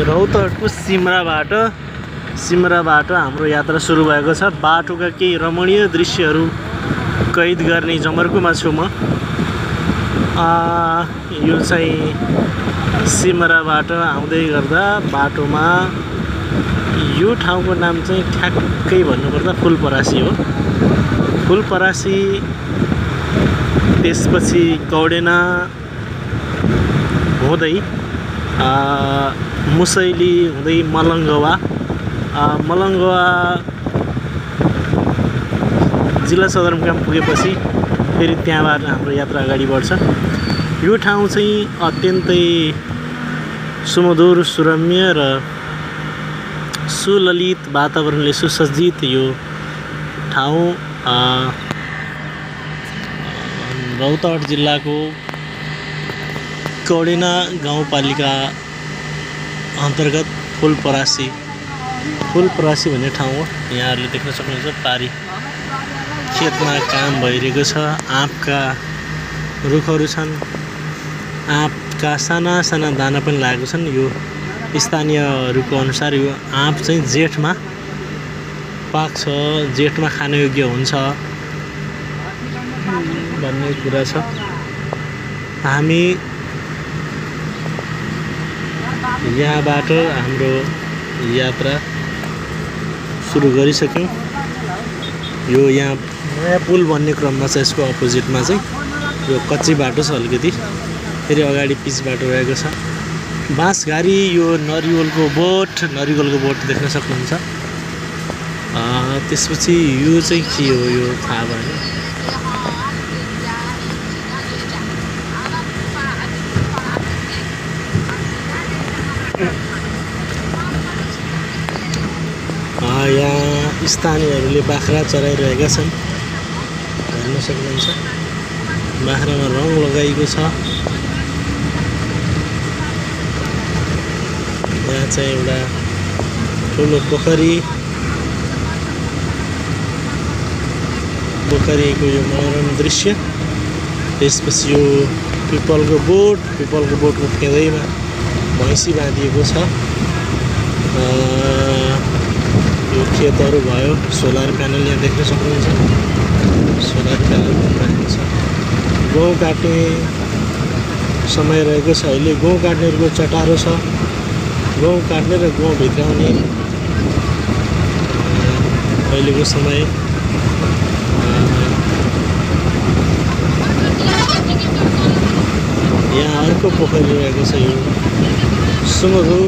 रौतहटको सिमराबाट हाम्रो यात्रा सुरु भएको छ। बाटोका केही रमणीय दृश्यहरू कैद गर्ने जमर्कोमा छु म। यो चाहिँ सिमराबाट आउँदै गर्दा बाटोमा यो ठाउँको नाम चाहिँ ठ्याक्कै भन्नुपर्दा फुलपरासी हो। फुलपरासी, त्यसपछि कौडेना हुँदै मुसैली हुँदै मलङ्गवा जिल्ला सदरमुकाम पुगेपछि फेरि त्यहाँबाट हाम्रो यात्रा अगाडि बढ्छ। यो ठाउँ चाहिँ अत्यन्तै सुमधुर, सुरम्य र सुललित वातावरणले सुसज्जित यो ठाउँ रौतहट जिल्लाको कौडेना गाउँपालिका अन्तर्गत फुलपरासी भन्ने ठाउँ हो। यहाँहरूले देख्न सक्नुहुन्छ पारी खेतमा काम भइरहेको छ। आँपका रुखहरू छन्, आँपका साना साना दाना पनि लागेको छन्। यो स्थानीयहरूको अनुसार यो आँप चाहिँ जेठमा पाक्छ, जेठमा खानयोग्य हुन्छ भन्ने कुरा छ। हामी यहाँबाट हाम्रो यात्रा सुरु गरिसक्यौँ। यो यहाँ नयाँ पुल बन्ने क्रममा छ। यसको अपोजिटमा चाहिँ यो कच्ची बाटो छ, अलिकति फेरि अगाडि पिच बाटो रहेको छ। बाँसघारी यो नरिवलको बोट देख्न सक्नुहुन्छ। त्यसपछि यो चाहिँ के हो यो थाहा भएन। यहाँ स्थानीयहरूले बाख्रा चराइरहेका छन्, हेर्न सक्नुहुन्छ। बाख्रामा रङ लगाइएको छ। यहाँ चाहिँ एउटा ठुलो पोखरीको यो मनोरम दृश्य। त्यसपछि यो पिपलको बोटको फेदैमा भैँसी बाँधिएको छ। यो खेतहरू भयो। सोलर प्यानल यहाँ देख्न सक्नुहुन्छ। सोलर प्यानल राखेको छ। गहुँ काट्ने समय रहेको छ अहिले। गहुँ काट्नेहरूको चटारो छ। गहुँ काट्ने र गहुँ भित्राउने अहिलेको समय। यहाँ अर्को पोखरी रहेको छ। यो सुमधुर